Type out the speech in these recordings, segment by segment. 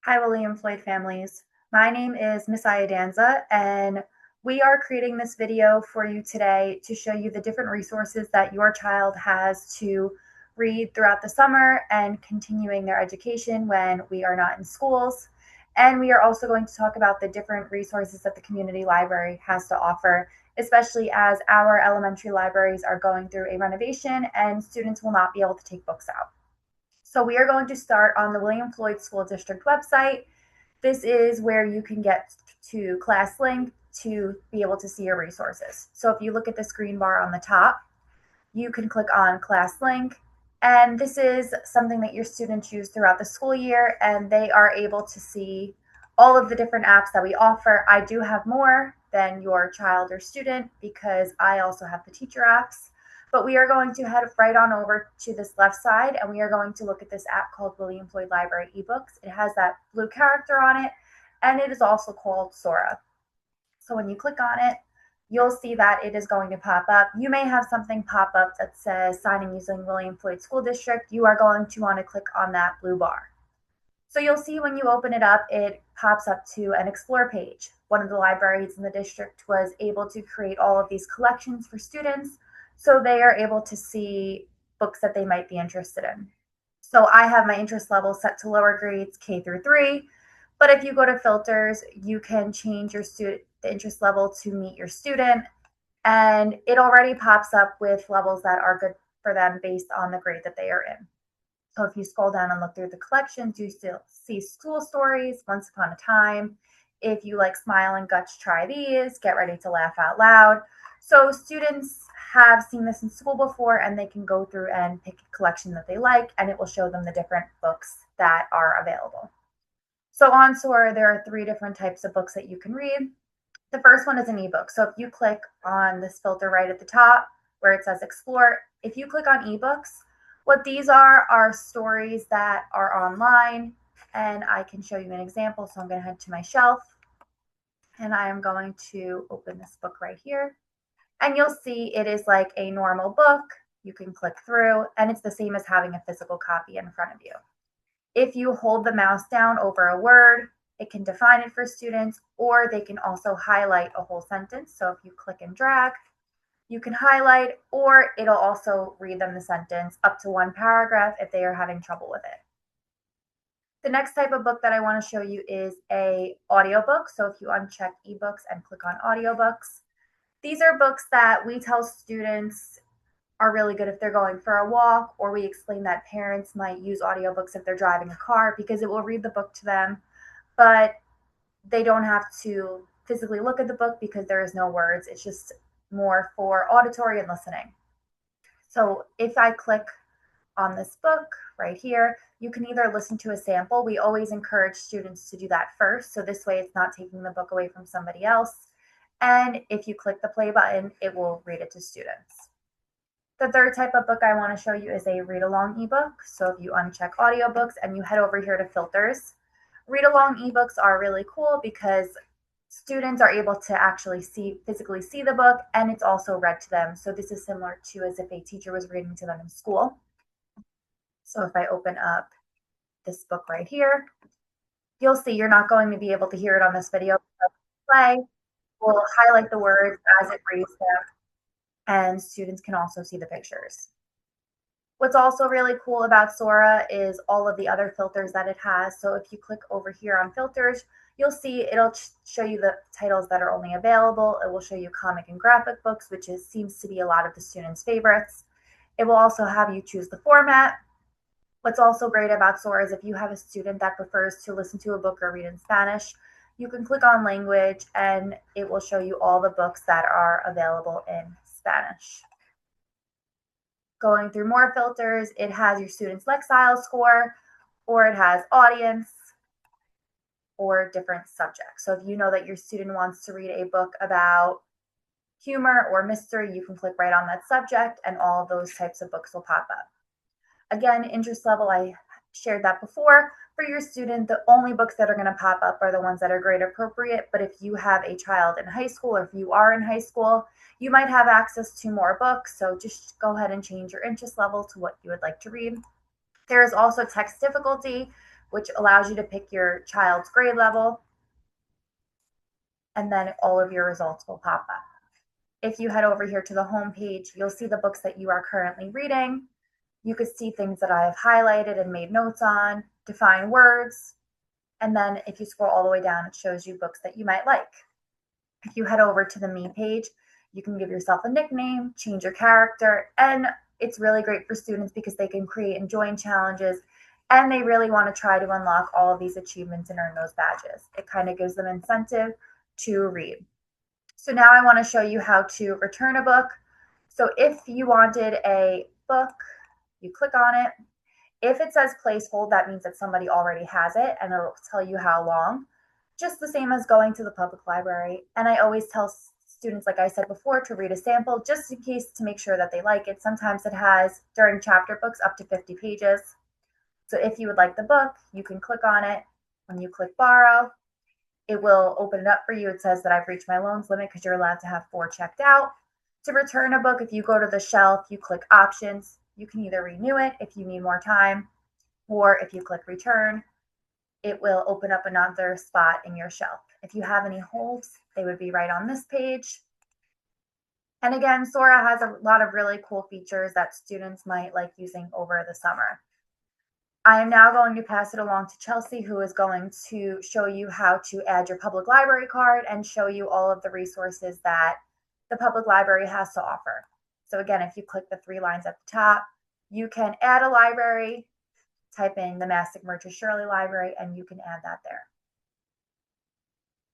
Hi, William Floyd families. My name is Miss Iadanza, and we are creating this video for you today to show you the different resources that your child has to read throughout the summer and continuing their education when we are not in schools. And we are also going to talk about the different resources that the community library has to offer, especially as our elementary libraries are going through a renovation and students will not be able to take books out. So we are going to start on the William Floyd School District website. This is where you can get to class link to be able to see your resources. So if you look at the screen bar on the top, you can click on class link. And this is something that your students use throughout the school year, and they are able to see all of the different apps that we offer. I do have more than your child or student because I also have the teacher apps. But we are going to head right on over to this left side, and we are going to look at this app called William Floyd Library eBooks. It has that blue character on it, and it is also called Sora. So when you click on it, you'll see that it is going to pop up. You may have something pop up that says signing using William Floyd School District. You are going to want to click on that blue bar. So you'll see when you open it up, it pops up to an explore page. One of the libraries in the district was able to create all of these collections for students, so they are able to see books that they might be interested in. So I have my interest level set to lower grades, K through 3. But if you go to filters, you can change the interest level to meet your student. And it already pops up with levels that are good for them based on the grade that they are in. So if you scroll down and look through the collections, you still see school stories, Once Upon a Time. If you like Smile and Guts, try these, Get Ready to Laugh Out Loud. So students have seen this in school before, and they can go through and pick a collection that they like, and it will show them the different books that are available. So on Sora, there are 3 different types of books that you can read. The first one is an ebook. So if you click on this filter right at the top where it says explore, if you click on ebooks, what these are stories that are online, and I can show you an example. So I'm going to head to my shelf, and I am going to open this book right here. And you'll see it is like a normal book. You can click through, and it's the same as having a physical copy in front of you. If you hold the mouse down over a word, it can define it for students, or they can also highlight a whole sentence. So if you click and drag, you can highlight, or it'll also read them the sentence up to 1 paragraph if they are having trouble with it. The next type of book that I want to show you is a audiobook. So if you uncheck ebooks and click on audiobooks, these are books that we tell students are really good if they're going for a walk, or we explain that parents might use audiobooks if they're driving a car because it will read the book to them, but they don't have to physically look at the book because there is no words. It's just more for auditory and listening. So if I click on this book right here, you can either listen to a sample. We always encourage students to do that first, so this way it's not taking the book away from somebody else. And if you click the play button, it will read it to students. The third type of book I want to show you is a read-along ebook. So if you uncheck audiobooks and you head over here to filters, read-along ebooks are really cool because students are able to actually physically see the book, and it's also read to them. So this is similar to as if a teacher was reading to them in school. So if I open up this book right here, you'll see you're not going to be able to hear it on this video. Play will highlight the words as it reads them, and students can also see the pictures. What's also really cool about Sora is all of the other filters that it has. So if you click over here on filters, you'll see it'll show you the titles that are only available. It will show you comic and graphic books, which seems to be a lot of the students' favorites. It will also have you choose the format. What's also great about Sora is if you have a student that prefers to listen to a book or read in Spanish, you can click on language and it will show you all the books that are available in Spanish. Going through more filters, it has your student's Lexile score, or it has audience, or different subjects. So if you know that your student wants to read a book about humor or mystery, you can click right on that subject and all of those types of books will pop up. Again, interest level, I shared that before. For your student, the only books that are going to pop up are the ones that are grade appropriate. But if you have a child in high school, or if you are in high school, you might have access to more books. So just go ahead and change your interest level to what you would like to read. There is also text difficulty. which allows you to pick your child's grade level, and then all of your results will pop up. If you head over here to the home page, you'll see the books that you are currently reading. You could see things that I have highlighted and made notes on, define words, and then if you scroll all the way down, it shows you books that you might like. If you head over to the Me page, you can give yourself a nickname, change your character, and it's really great for students because they can create and join challenges, and they really want to try to unlock all of these achievements and earn those badges. It kind of gives them incentive to read. So now I want to show you how to return a book. So if you wanted a book, you click on it. If it says placehold, that means that somebody already has it and it'll tell you how long, just the same as going to the public library. And I always tell students, like I said before, to read a sample just in case to make sure that they like it. Sometimes it has, during chapter books, up to 50 pages. So if you would like the book, you can click on it. When you click borrow, it will open it up for you. It says that I've reached my loans limit because you're allowed to have 4 checked out. To return a book, if you go to the shelf, you click options. You can either renew it if you need more time, or if you click return, it will open up another spot in your shelf. If you have any holds, they would be right on this page. And again, Sora has a lot of really cool features that students might like using over the summer. I am now going to pass it along to Chelsea, who is going to show you how to add your public library card and show you all of the resources that the public library has to offer. So again, if you click the 3 lines at the top, you can add a library, type in the Mastics-Moriches-Shirley library, and you can add that there.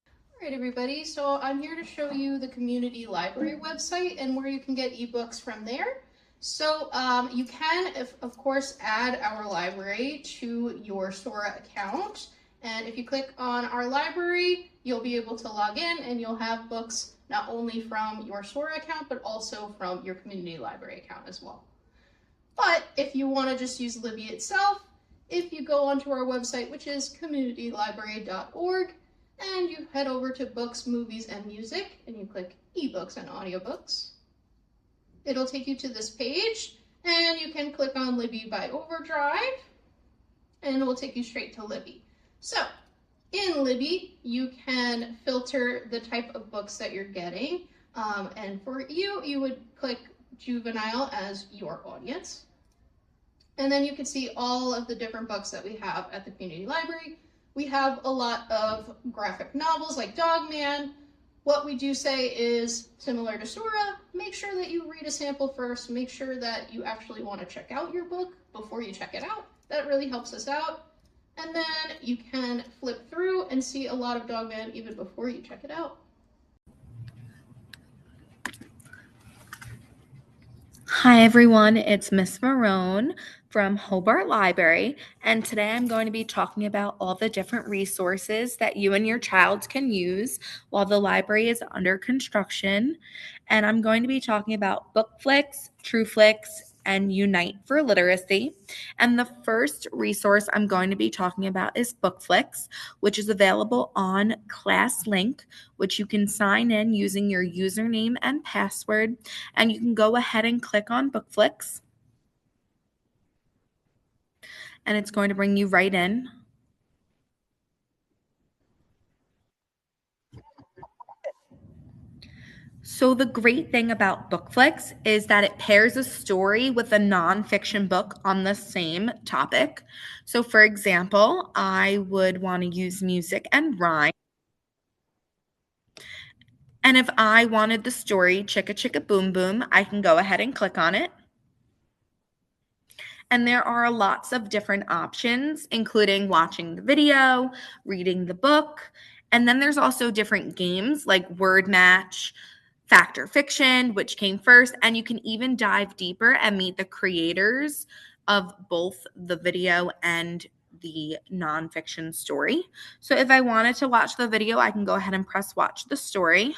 All right, everybody, so I'm here to show you the community library website and where you can get ebooks from there. So you can, of course, add our library to your Sora account. And if you click on our library, you'll be able to log in and you'll have books not only from your Sora account, but also from your community library account as well. But if you want to just use Libby itself, if you go onto our website, which is communitylibrary.org, and you head over to books, movies, and music, and you click ebooks and audiobooks, it'll take you to this page, and you can click on Libby by Overdrive, and it will take you straight to Libby. So in Libby, you can filter the type of books that you're getting, and for you, you would click juvenile as your audience. And then you can see all of the different books that we have at the community library. We have a lot of graphic novels like Dogman. What we do say is, similar to Sora, make sure that you read a sample first. Make sure that you actually want to check out your book before you check it out. That really helps us out. And then you can flip through and see a lot of Dogman even before you check it out. Hi everyone, it's Miss Varone from Hobart Library, and today I'm going to be talking about all the different resources that you and your child can use while the library is under construction. And I'm going to be talking about BookFlix, TrueFlix, and Unite for Literacy. And the first resource I'm going to be talking about is BookFlix, which is available on ClassLink, which you can sign in using your username and password, and you can go ahead and click on BookFlix, and it's going to bring you right in. So the great thing about BookFlix is that it pairs a story with a nonfiction book on the same topic. So for example, I would want to use music and rhyme. And if I wanted the story Chicka Chicka Boom Boom, I can go ahead and click on it. And there are lots of different options, including watching the video, reading the book, and then there's also different games like Word Match, Fact or Fiction, which came first, and you can even dive deeper and meet the creators of both the video and the nonfiction story. So if I wanted to watch the video, I can go ahead and press watch the story.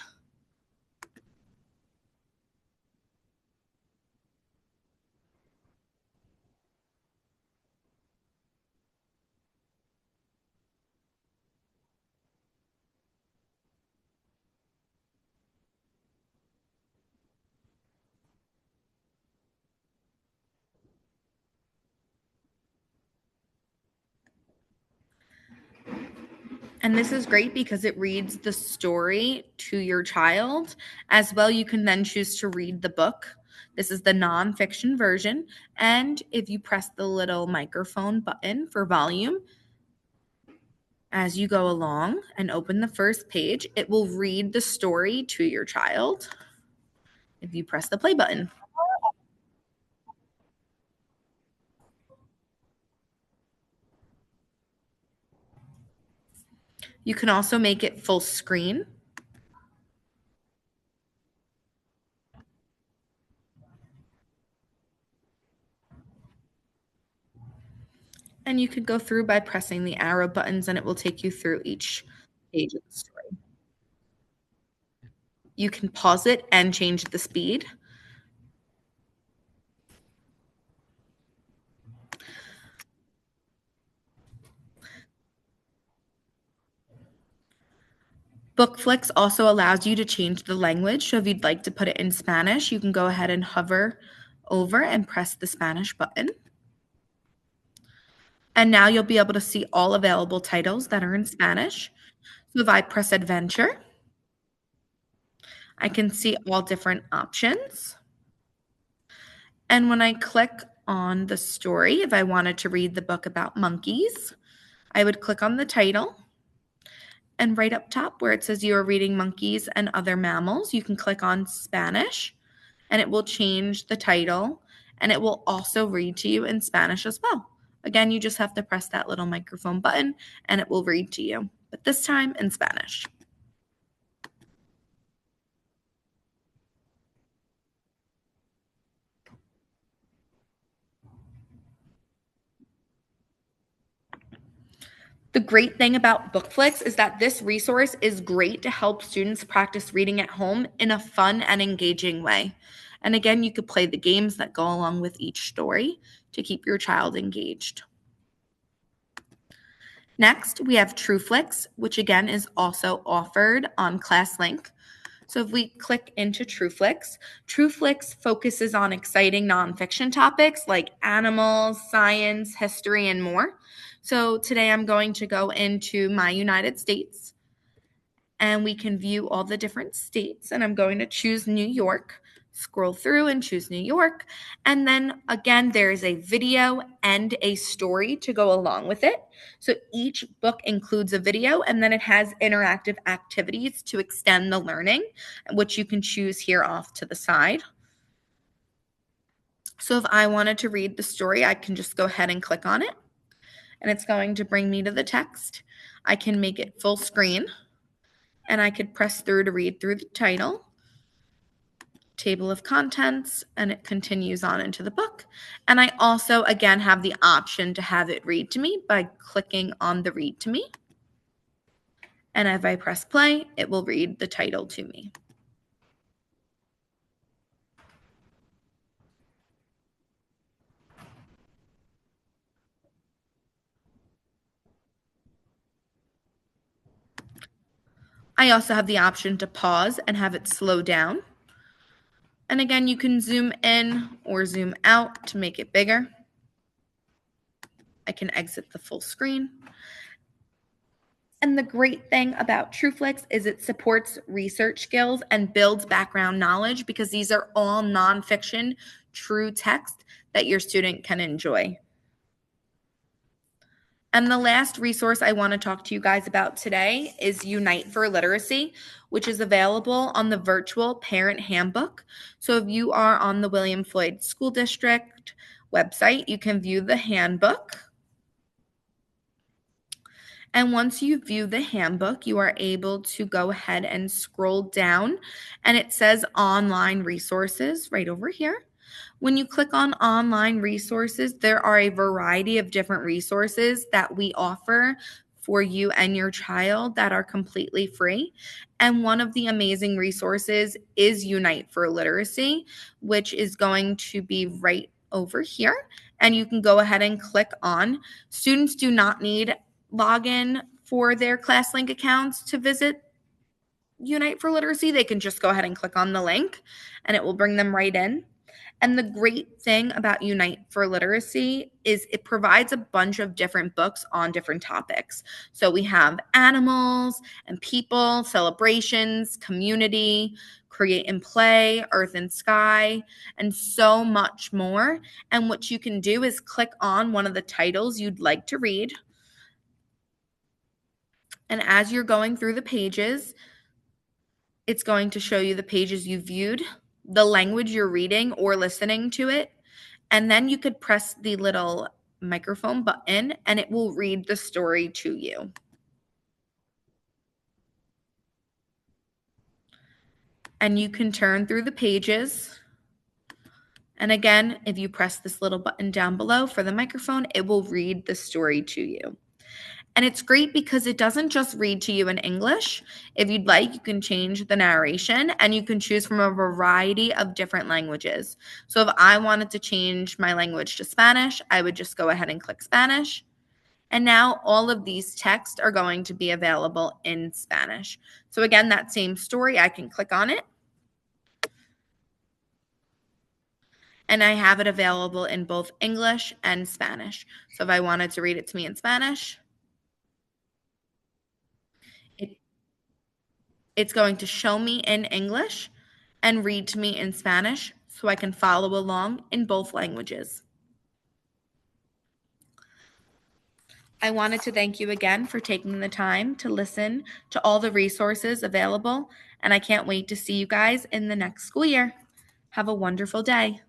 And this is great because it reads the story to your child. As well, you can then choose to read the book. This is the nonfiction version. And if you press the little microphone button for volume, as you go along and open the first page, it will read the story to your child if you press the play button. You can also make it full screen. And you could go through by pressing the arrow buttons and it will take you through each page of the story. You can pause it and change the speed. Bookflix also allows you to change the language. So if you'd like to put it in Spanish, you can go ahead and hover over and press the Spanish button. And now you'll be able to see all available titles that are in Spanish. So if I press Adventure, I can see all different options. And when I click on the story, if I wanted to read the book about monkeys, I would click on the title. And right up top where it says you are reading monkeys and other mammals, you can click on Spanish and it will change the title and it will also read to you in Spanish as well. Again, you just have to press that little microphone button and it will read to you, but this time in Spanish. The great thing about Bookflix is that this resource is great to help students practice reading at home in a fun and engaging way. And again, you could play the games that go along with each story to keep your child engaged. Next, we have TrueFlix, which again is also offered on ClassLink. So if we click into TrueFlix, TrueFlix focuses on exciting nonfiction topics like animals, science, history, and more. So today I'm going to go into my United States and we can view all the different states, and I'm going to choose New York, scroll through and choose New York. And then again, there is a video and a story to go along with it. So each book includes a video and then it has interactive activities to extend the learning, which you can choose here off to the side. So if I wanted to read the story, I can just go ahead and click on it and it's going to bring me to the text. I can make it full screen and I could press through to read through the title, table of contents, and it continues on into the book. And I also, again, have the option to have it read to me by clicking on the read to me. And if I press play, it will read the title to me. I also have the option to pause and have it slow down. And again, you can zoom in or zoom out to make it bigger. I can exit the full screen. And the great thing about TrueFlix is it supports research skills and builds background knowledge because these are all nonfiction, true text that your student can enjoy. And the last resource I want to talk to you guys about today is Unite for Literacy, which is available on the virtual parent handbook. So if you are on the William Floyd School District website, you can view the handbook. And once you view the handbook, you are able to go ahead and scroll down and it says online resources right over here. When you click on online resources, there are a variety of different resources that we offer for you and your child that are completely free. And one of the amazing resources is Unite for Literacy, which is going to be right over here. And you can go ahead and click on. Students do not need login for their ClassLink accounts to visit Unite for Literacy. They can just go ahead and click on the link and it will bring them right in. And the great thing about Unite for Literacy is it provides a bunch of different books on different topics. So we have animals and people, celebrations, community, create and play, earth and sky, and so much more. And what you can do is click on one of the titles you'd like to read. And as you're going through the pages, it's going to show you the pages you viewed, the language you're reading or listening to it, and then you could press the little microphone button and it will read the story to you. And you can turn through the pages. And again, if you press this little button down below for the microphone, it will read the story to you. And it's great because it doesn't just read to you in English. If you'd like, you can change the narration and you can choose from a variety of different languages. So if I wanted to change my language to Spanish, I would just go ahead and click Spanish. And now all of these texts are going to be available in Spanish. So again, that same story, I can click on it. And I have it available in both English and Spanish. So if I wanted to read it to me in Spanish, it's going to show me in English and read to me in Spanish so I can follow along in both languages. I wanted to thank you again for taking the time to listen to all the resources available, and I can't wait to see you guys in the next school year. Have a wonderful day.